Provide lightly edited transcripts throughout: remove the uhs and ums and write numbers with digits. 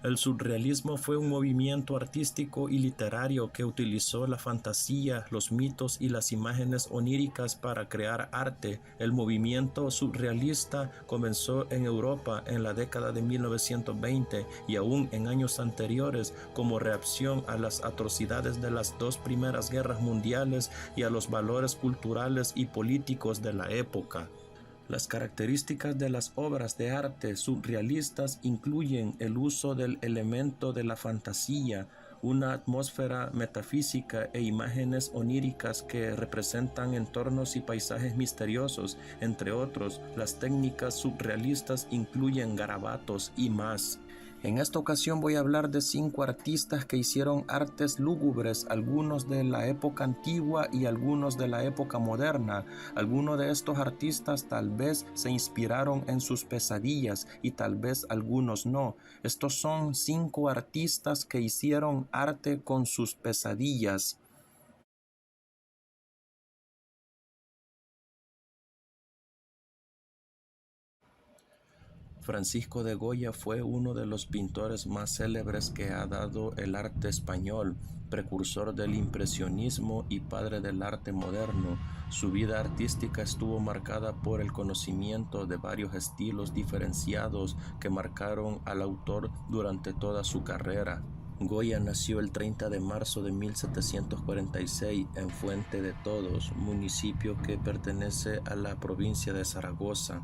El surrealismo fue un movimiento artístico y literario que utilizó la fantasía, los mitos y las imágenes oníricas para crear arte. El movimiento surrealista comenzó en Europa en la década de 1920 y aún en años anteriores como reacción a las atrocidades de las dos primeras guerras mundiales y a los valores culturales y políticos de la época. Las características de las obras de arte surrealistas incluyen el uso del elemento de la fantasía, una atmósfera metafísica e imágenes oníricas que representan entornos y paisajes misteriosos. Entre otros, las técnicas surrealistas incluyen garabatos y más. En esta ocasión voy a hablar de 5 artistas que hicieron artes lúgubres, algunos de la época antigua y algunos de la época moderna. Algunos de estos artistas tal vez se inspiraron en sus pesadillas y tal vez algunos no. Estos son 5 artistas que hicieron arte con sus pesadillas. Francisco de Goya fue uno de los pintores más célebres que ha dado el arte español, precursor del impresionismo y padre del arte moderno. Su vida artística estuvo marcada por el conocimiento de varios estilos diferenciados que marcaron al autor durante toda su carrera. Goya nació el 30 de marzo de 1746 en Fuente de Todos, municipio que pertenece a la provincia de Zaragoza.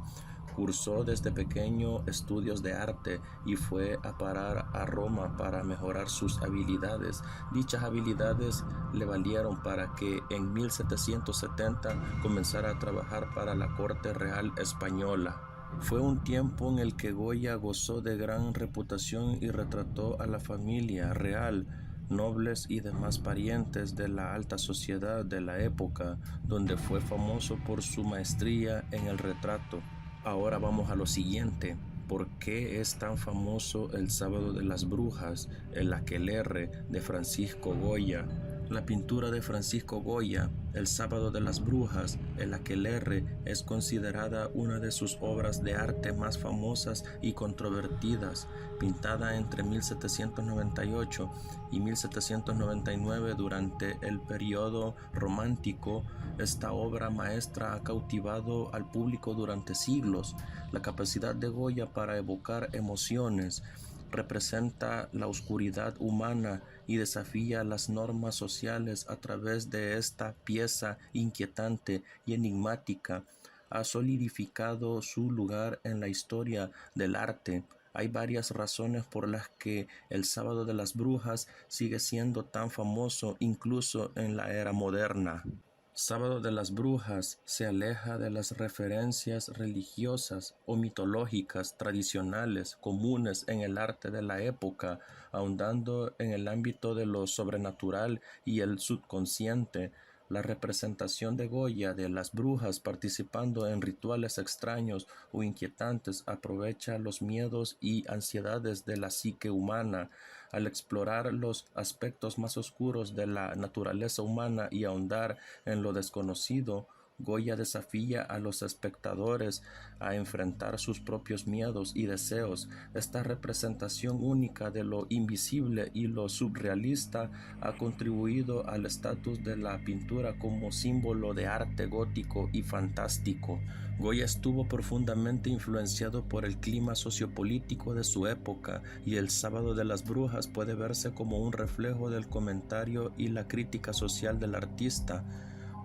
Cursó desde pequeño estudios de arte y fue a parar a Roma para mejorar sus habilidades. Dichas habilidades le valieron para que en 1770 comenzara a trabajar para la corte real española. Fue un tiempo en el que Goya gozó de gran reputación y retrató a la familia real, nobles y demás parientes de la alta sociedad de la época, donde fue famoso por su maestría en el retrato. Ahora vamos a lo siguiente. ¿Por qué es tan famoso el Sábado de las Brujas, el aquelarre de Francisco Goya? La pintura de Francisco Goya, El Sábado de las Brujas, el aquelarre, es considerada una de sus obras de arte más famosas y controvertidas. Pintada entre 1798 y 1799 durante el periodo romántico, esta obra maestra ha cautivado al público durante siglos. La capacidad de Goya para evocar emociones representa la oscuridad humana y desafía las normas sociales a través de esta pieza inquietante y enigmática. Ha solidificado su lugar en la historia del arte. Hay varias razones por las que el Sábado de las Brujas sigue siendo tan famoso incluso en la era moderna. Sábado de las Brujas se aleja de las referencias religiosas o mitológicas tradicionales comunes en el arte de la época, ahondando en el ámbito de lo sobrenatural y el subconsciente. La representación de Goya de las brujas participando en rituales extraños o inquietantes aprovecha los miedos y ansiedades de la psique humana. Al explorar los aspectos más oscuros de la naturaleza humana y ahondar en lo desconocido, Goya desafía a los espectadores a enfrentar sus propios miedos y deseos. Esta representación única de lo invisible y lo surrealista ha contribuido al estatus de la pintura como símbolo de arte gótico y fantástico. Goya estuvo profundamente influenciado por el clima sociopolítico de su época, y el Sábado de las Brujas puede verse como un reflejo del comentario y la crítica social del artista.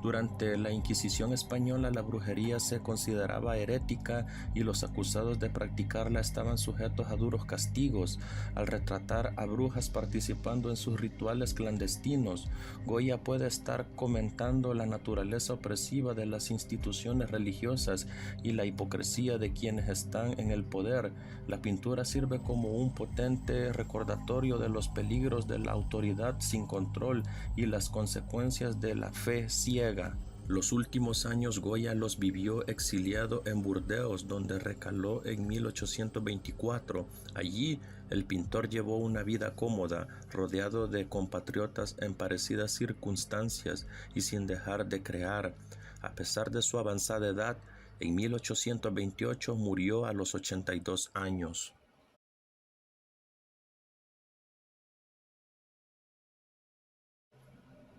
Durante la Inquisición española, la brujería se consideraba herética y los acusados de practicarla estaban sujetos a duros castigos. Al retratar a brujas participando en sus rituales clandestinos, Goya puede estar comentando la naturaleza opresiva de las instituciones religiosas y la hipocresía de quienes están en el poder. La pintura sirve como un potente recordatorio de los peligros de la autoridad sin control y las consecuencias de la fe ciega. Los últimos años Goya los vivió exiliado en Burdeos, donde recaló en 1824. Allí, el pintor llevó una vida cómoda, rodeado de compatriotas en parecidas circunstancias y sin dejar de crear. A pesar de su avanzada edad, en 1828 murió a los 82 años.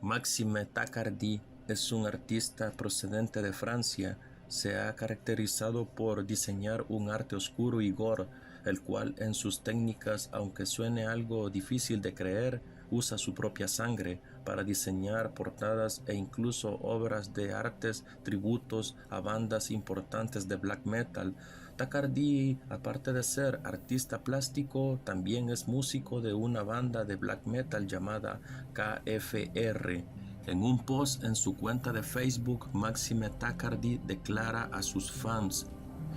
Maxime Tacardy es un artista procedente de Francia. Se ha caracterizado por diseñar un arte oscuro y gore, el cual en sus técnicas, aunque suene algo difícil de creer, usa su propia sangre para diseñar portadas e incluso obras de artes tributos a bandas importantes de black metal. Tacardy, aparte de ser artista plástico, también es músico de una banda de black metal llamada KFR. En un post en su cuenta de Facebook, Maxime Tacardy declara a sus fans: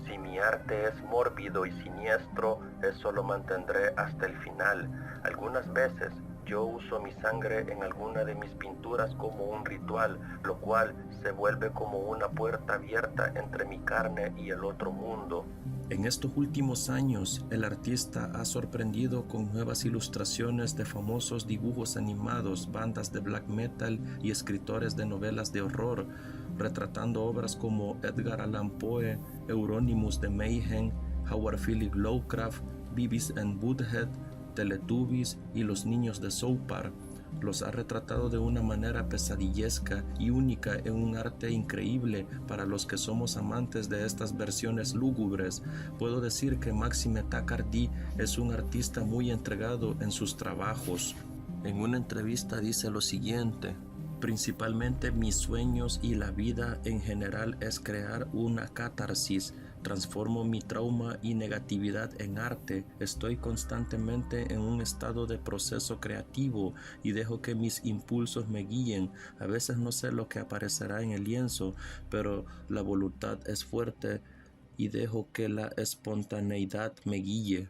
"Si mi arte es mórbido y siniestro, eso lo mantendré hasta el final. Algunas veces yo uso mi sangre en alguna de mis pinturas como un ritual, lo cual se vuelve como una puerta abierta entre mi carne y el otro mundo". En estos últimos años, el artista ha sorprendido con nuevas ilustraciones de famosos dibujos animados, bandas de black metal y escritores de novelas de horror, retratando obras como Edgar Allan Poe, Euronymous de Mayhem, Howard Philip Lovecraft, Beavis and Butthead, Teletubbies y los niños de South Park. Los ha retratado de una manera pesadillesca y única en un arte increíble para los que somos amantes de estas versiones lúgubres. Puedo decir que Maxime Tacardy es un artista muy entregado en sus trabajos. En una entrevista dice lo siguiente: "Principalmente mis sueños y la vida en general es crear una catarsis. Transformo mi trauma y negatividad en arte. Estoy constantemente en un estado de proceso creativo y dejo que mis impulsos me guíen. A veces no sé lo que aparecerá en el lienzo, pero la voluntad es fuerte y dejo que la espontaneidad me guíe".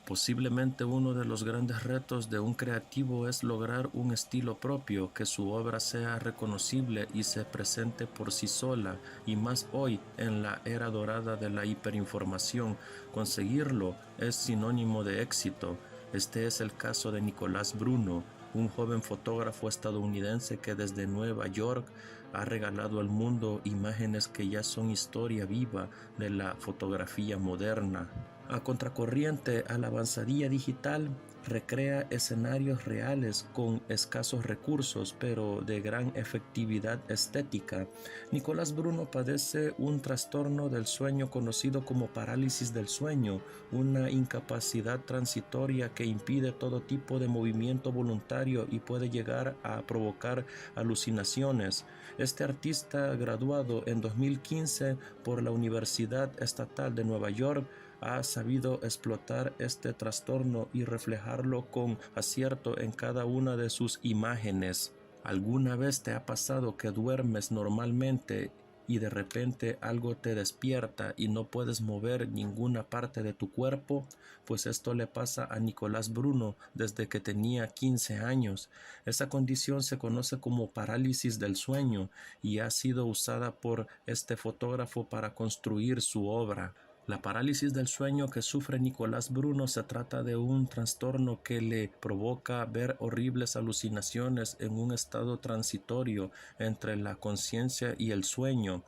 Posiblemente uno de los grandes retos de un creativo es lograr un estilo propio, que su obra sea reconocible y se presente por sí sola, y más hoy, en la era dorada de la hiperinformación. Conseguirlo es sinónimo de éxito. Este es el caso de Nicolás Bruno, un joven fotógrafo estadounidense que desde Nueva York ha regalado al mundo imágenes que ya son historia viva de la fotografía moderna. A contracorriente a la avanzadilla digital, recrea escenarios reales con escasos recursos, pero de gran efectividad estética. Nicolás Bruno padece un trastorno del sueño conocido como parálisis del sueño, una incapacidad transitoria que impide todo tipo de movimiento voluntario y puede llegar a provocar alucinaciones. Este artista, graduado en 2015 por la Universidad Estatal de Nueva York, ha sabido explotar este trastorno y reflejarlo con acierto en cada una de sus imágenes. ¿Alguna vez te ha pasado que duermes normalmente y de repente algo te despierta y no puedes mover ninguna parte de tu cuerpo? Pues esto le pasa a Nicolás Bruno desde que tenía 15 años. Esa condición se conoce como parálisis del sueño y ha sido usada por este fotógrafo para construir su obra. La parálisis del sueño que sufre Nicolás Bruno se trata de un trastorno que le provoca ver horribles alucinaciones en un estado transitorio entre la conciencia y el sueño.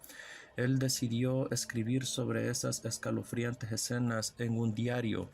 Él decidió escribir sobre esas escalofriantes escenas en un diario.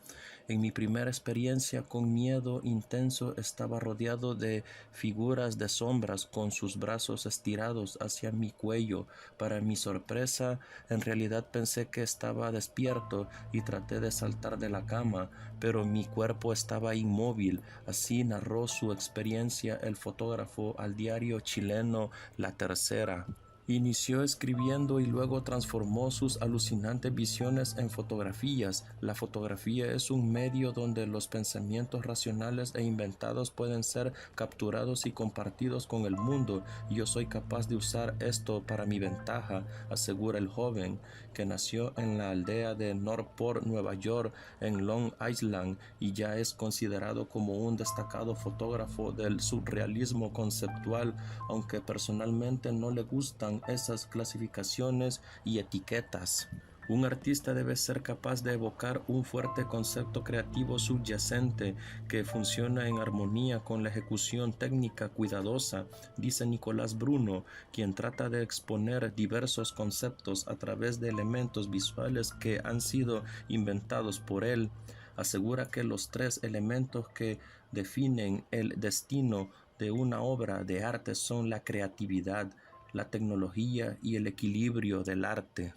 En mi primera experiencia con miedo intenso estaba rodeado de figuras de sombras con sus brazos estirados hacia mi cuello. Para mi sorpresa, en realidad pensé que estaba despierto y traté de saltar de la cama, pero mi cuerpo estaba inmóvil. Así narró su experiencia el fotógrafo al diario chileno La Tercera. Inició escribiendo y luego transformó sus alucinantes visiones en fotografías. La fotografía es un medio donde los pensamientos racionales e inventados pueden ser capturados y compartidos con el mundo. Yo soy capaz de usar esto para mi ventaja, asegura el joven, que nació en la aldea de Northport, Nueva York, en Long Island, y ya es considerado como un destacado fotógrafo del surrealismo conceptual, aunque personalmente no le gustan esas clasificaciones y etiquetas. Un artista debe ser capaz de evocar un fuerte concepto creativo subyacente que funciona en armonía con la ejecución técnica cuidadosa, dice Nicolás Bruno, quien trata de exponer diversos conceptos a través de elementos visuales que han sido inventados por él. Asegura que los tres elementos que definen el destino de una obra de arte son la creatividad, la tecnología y el equilibrio del arte.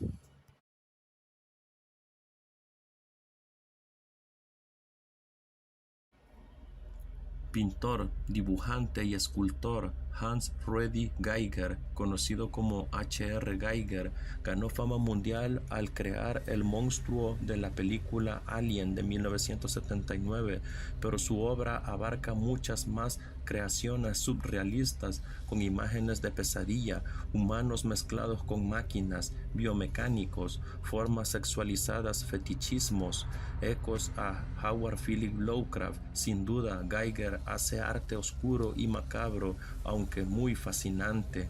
Pintor, dibujante y escultor Hans Ruedi Geiger, conocido como H.R. Geiger, ganó fama mundial al crear el monstruo de la película Alien de 1979, pero su obra abarca muchas más creaciones surrealistas con imágenes de pesadilla, humanos mezclados con máquinas, biomecánicos, formas sexualizadas, fetichismos, ecos a Howard Philip Lovecraft. Sin duda, Geiger hace arte oscuro y macabro, aunque muy fascinante.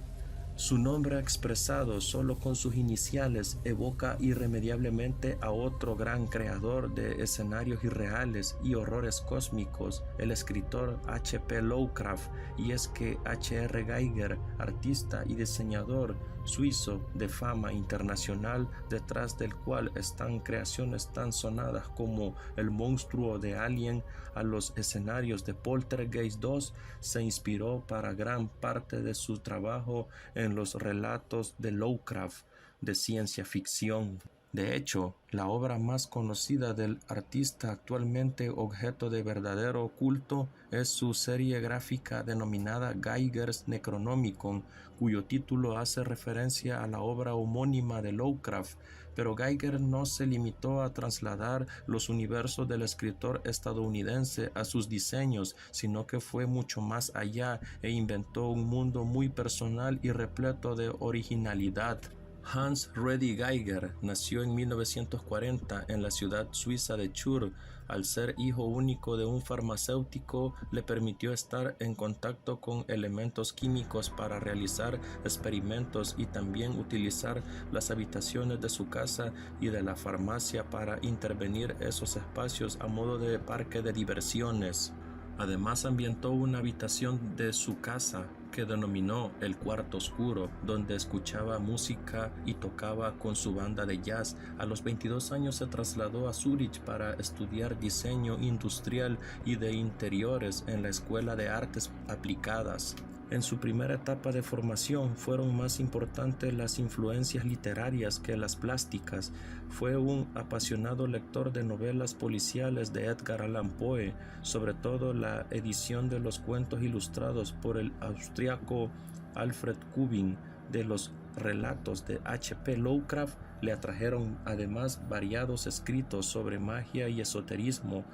Su nombre expresado solo con sus iniciales evoca irremediablemente a otro gran creador de escenarios irreales y horrores cósmicos, el escritor H.P. Lovecraft, y es que H.R. Geiger, artista y diseñador suizo de fama internacional, detrás del cual están creaciones tan sonadas como el monstruo de Alien a los escenarios de Poltergeist 2, se inspiró para gran parte de su trabajo en los relatos de Lovecraft de ciencia ficción. De hecho, la obra más conocida del artista, actualmente objeto de verdadero culto, es su serie gráfica denominada Geiger's Necronomicon, cuyo título hace referencia a la obra homónima de Lovecraft. Pero Geiger no se limitó a trasladar los universos del escritor estadounidense a sus diseños, sino que fue mucho más allá e inventó un mundo muy personal y repleto de originalidad. Hans Ruedi Geiger nació en 1940 en la ciudad suiza de Chur. Al ser hijo único de un farmacéutico, le permitió estar en contacto con elementos químicos para realizar experimentos y también utilizar las habitaciones de su casa y de la farmacia para intervenir esos espacios a modo de parque de diversiones. Además, ambientó una habitación de su casa que denominó el cuarto oscuro, donde escuchaba música y tocaba con su banda de jazz. A los 22 años se trasladó a Zúrich para estudiar diseño industrial y de interiores en la Escuela de Artes Aplicadas. En su primera etapa de formación fueron más importantes las influencias literarias que las plásticas. Fue un apasionado lector de novelas policiales de Edgar Allan Poe, sobre todo la edición de los cuentos ilustrados por el austriaco Alfred Kubin. De los relatos de H.P. Lovecraft le atrajeron además variados escritos sobre magia y esoterismo,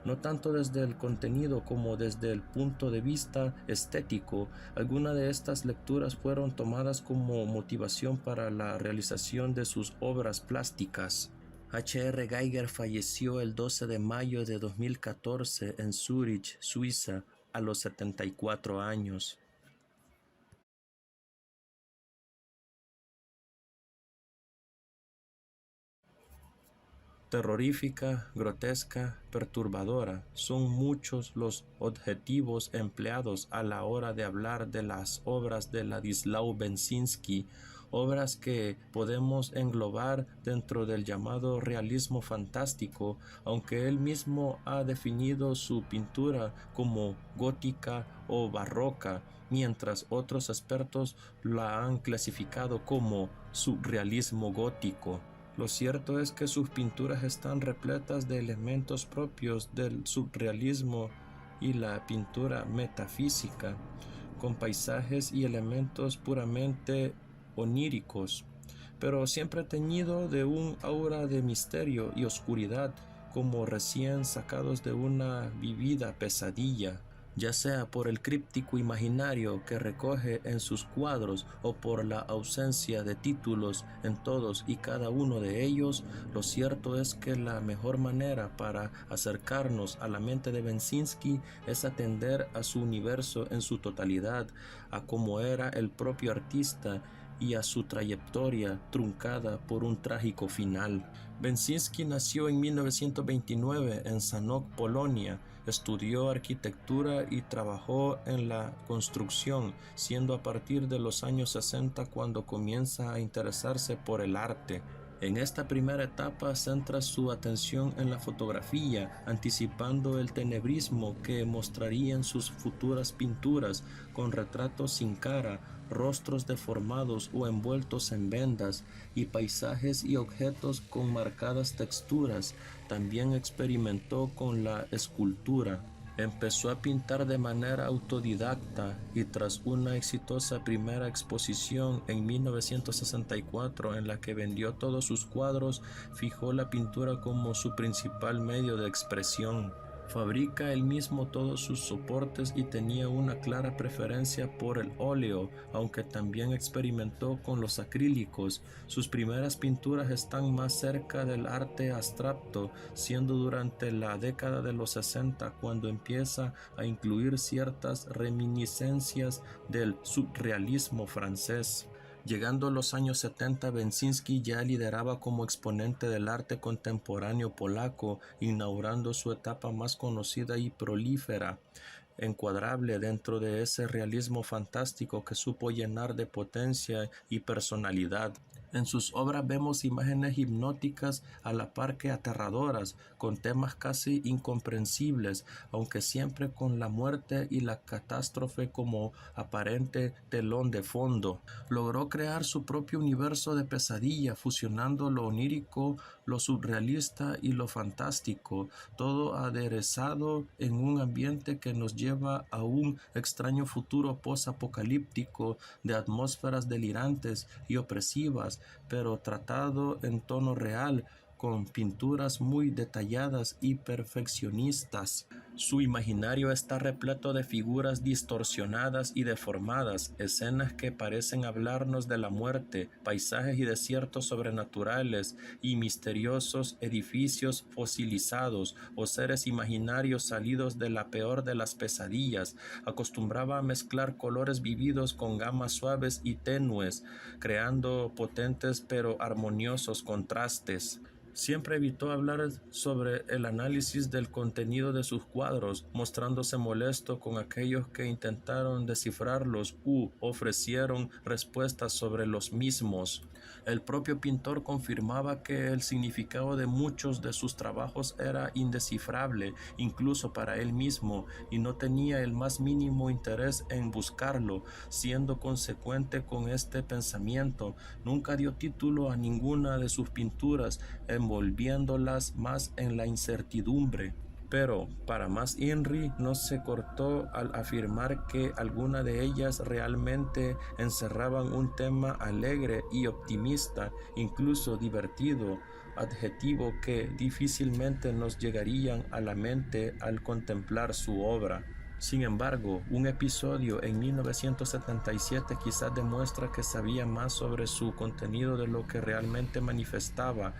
no tanto desde el contenido como desde el punto de vista estético. Algunas de estas lecturas fueron tomadas como motivación para la realización de sus obras plásticas. H.R. Geiger falleció el 12 de mayo de 2014 en Zúrich, Suiza, a los 74 años. Terrorífica, grotesca, perturbadora, son muchos los adjetivos empleados a la hora de hablar de las obras de Ladislau Benciński, obras que podemos englobar dentro del llamado realismo fantástico, aunque él mismo ha definido su pintura como gótica o barroca, mientras otros expertos la han clasificado como surrealismo gótico. Lo cierto es que sus pinturas están repletas de elementos propios del surrealismo y la pintura metafísica, con paisajes y elementos puramente oníricos, pero siempre teñido de un aura de misterio y oscuridad, como recién sacados de una vivida pesadilla, ya sea por el críptico imaginario que recoge en sus cuadros o por la ausencia de títulos en todos y cada uno de ellos. Lo cierto es que la mejor manera para acercarnos a la mente de Benciński es atender a su universo en su totalidad, a cómo era el propio artista y a su trayectoria truncada por un trágico final. Bensinski nació en 1929 en Sanok, Polonia. Estudió arquitectura y trabajó en la construcción, siendo a partir de los años 60 cuando comienza a interesarse por el arte. En esta primera etapa centra su atención en la fotografía, anticipando el tenebrismo que mostraría en sus futuras pinturas, con retratos sin cara, rostros deformados o envueltos en vendas, y paisajes y objetos con marcadas texturas. También experimentó con la escultura. Empezó a pintar de manera autodidacta y tras una exitosa primera exposición en 1964 en la que vendió todos sus cuadros, fijó la pintura como su principal medio de expresión. Fabrica él mismo todos sus soportes y tenía una clara preferencia por el óleo, aunque también experimentó con los acrílicos. Sus primeras pinturas están más cerca del arte abstracto, siendo durante la década de los 60 cuando empieza a incluir ciertas reminiscencias del surrealismo francés. Llegando a los años 70, Bensinski ya lideraba como exponente del arte contemporáneo polaco, inaugurando su etapa más conocida y prolífera, encuadrable dentro de ese realismo fantástico que supo llenar de potencia y personalidad. En sus obras vemos imágenes hipnóticas a la par que aterradoras, con temas casi incomprensibles, aunque siempre con la muerte y la catástrofe como aparente telón de fondo. Logró crear su propio universo de pesadilla, fusionando lo onírico, lo surrealista y lo fantástico, todo aderezado en un ambiente que nos lleva a un extraño futuro post-apocalíptico de atmósferas delirantes y opresivas, pero tratado en tono real, con pinturas muy detalladas y perfeccionistas. Su imaginario está repleto de figuras distorsionadas y deformadas, escenas que parecen hablarnos de la muerte, paisajes y desiertos sobrenaturales y misteriosos edificios fosilizados o seres imaginarios salidos de la peor de las pesadillas. Acostumbraba a mezclar colores vividos con gamas suaves y tenues, creando potentes pero armoniosos contrastes. Siempre evitó hablar sobre el análisis del contenido de sus cuadros, mostrándose molesto con aquellos que intentaron descifrarlos u ofrecieron respuestas sobre los mismos. El propio pintor confirmaba que el significado de muchos de sus trabajos era indescifrable, incluso para él mismo, y no tenía el más mínimo interés en buscarlo. Siendo consecuente con este pensamiento, nunca dio título a ninguna de sus pinturas, envolviéndolas más en la incertidumbre. Pero, para más Henry no se cortó al afirmar que algunas de ellas realmente encerraban un tema alegre y optimista, incluso divertido, adjetivo que difícilmente nos llegarían a la mente al contemplar su obra. Sin embargo, un episodio en 1977 quizás demuestra que sabía más sobre su contenido de lo que realmente manifestaba.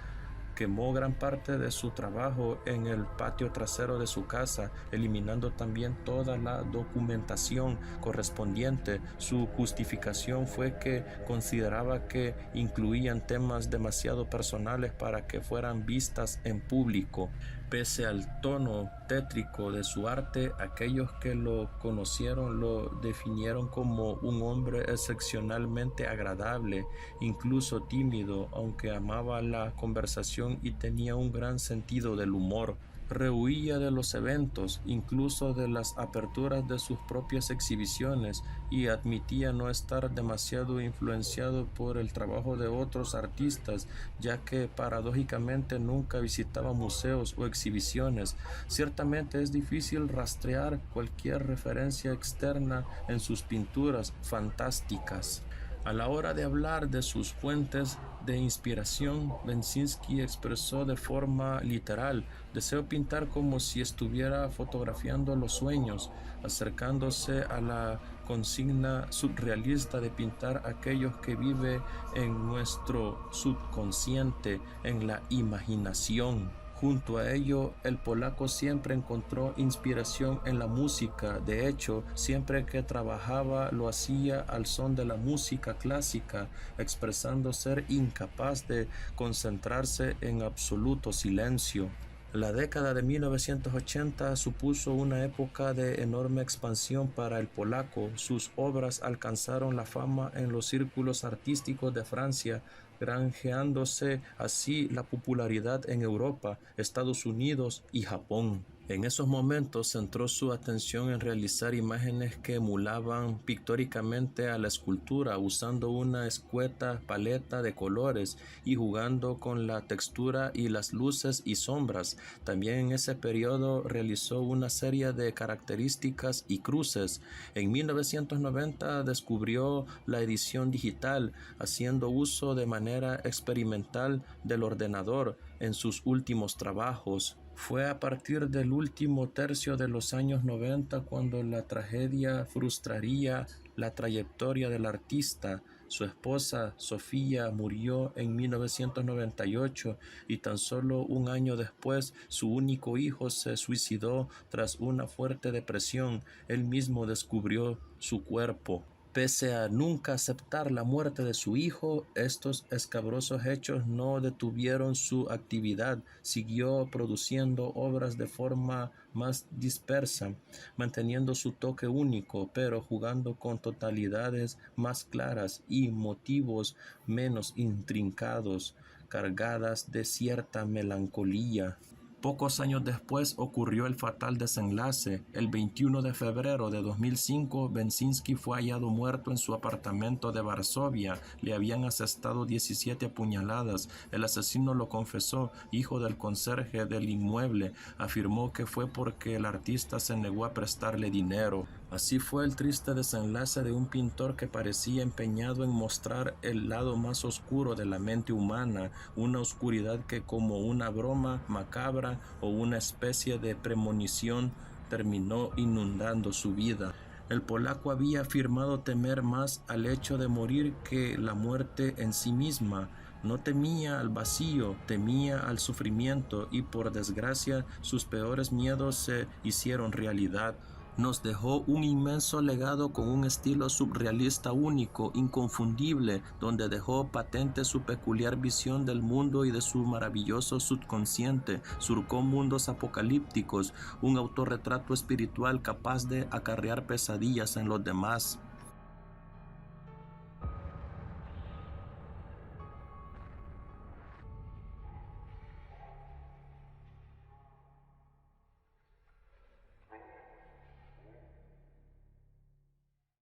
Quemó gran parte de su trabajo en el patio trasero de su casa, eliminando también toda la documentación correspondiente. Su justificación fue que consideraba que incluían temas demasiado personales para que fueran vistas en público. Pese al tono tétrico de su arte, aquellos que lo conocieron lo definieron como un hombre excepcionalmente agradable, incluso tímido, aunque amaba la conversación y tenía un gran sentido del humor. Rehuía de los eventos, incluso de las aperturas de sus propias exhibiciones, y admitía no estar demasiado influenciado por el trabajo de otros artistas, ya que paradójicamente nunca visitaba museos o exhibiciones. Ciertamente es difícil rastrear cualquier referencia externa en sus pinturas fantásticas. A la hora de hablar de sus fuentes de inspiración, Bensinski expresó de forma literal: deseo pintar como si estuviera fotografiando los sueños, acercándose a la consigna surrealista de pintar aquellos que vive en nuestro subconsciente, en la imaginación. Junto a ello, el polaco siempre encontró inspiración en la música. De hecho, siempre que trabajaba lo hacía al son de la música clásica, expresando ser incapaz de concentrarse en absoluto silencio. La década de 1980 supuso una época de enorme expansión para el polaco. Sus obras alcanzaron la fama en los círculos artísticos de Francia, granjeándose así la popularidad en Europa, Estados Unidos y Japón. En esos momentos centró su atención en realizar imágenes que emulaban pictóricamente a la escultura, usando una escueta paleta de colores y jugando con la textura y las luces y sombras. También en ese periodo realizó una serie de características y cruces. En 1990 descubrió la edición digital, haciendo uso de manera experimental del ordenador en sus últimos trabajos. Fue a partir del último tercio de los años 90 cuando la tragedia frustraría la trayectoria del artista. Su esposa, Sofía, murió en 1998 y tan solo un año después su único hijo se suicidó tras una fuerte depresión. Él mismo descubrió su cuerpo. Pese a nunca aceptar la muerte de su hijo, estos escabrosos hechos no detuvieron su actividad. Siguió produciendo obras de forma más dispersa, manteniendo su toque único, pero jugando con tonalidades más claras y motivos menos intrincados, cargadas de cierta melancolía. Pocos años después ocurrió el fatal desenlace. El 21 de febrero de 2005, Beksiński fue hallado muerto en su apartamento de Varsovia. Le habían asestado 17 apuñaladas. El asesino lo confesó. Hijo del conserje del inmueble, afirmó que fue porque el artista se negó a prestarle dinero. Así fue el triste desenlace de un pintor que parecía empeñado en mostrar el lado más oscuro de la mente humana, una oscuridad que, como una broma macabra o una especie de premonición, terminó inundando su vida. El polaco había afirmado temer más al hecho de morir que la muerte en sí misma. No temía al vacío, temía al sufrimiento y, por desgracia, sus peores miedos se hicieron realidad. Nos dejó un inmenso legado con un estilo surrealista único, inconfundible, donde dejó patente su peculiar visión del mundo y de su maravilloso subconsciente. Surcó mundos apocalípticos, un autorretrato espiritual capaz de acarrear pesadillas en los demás.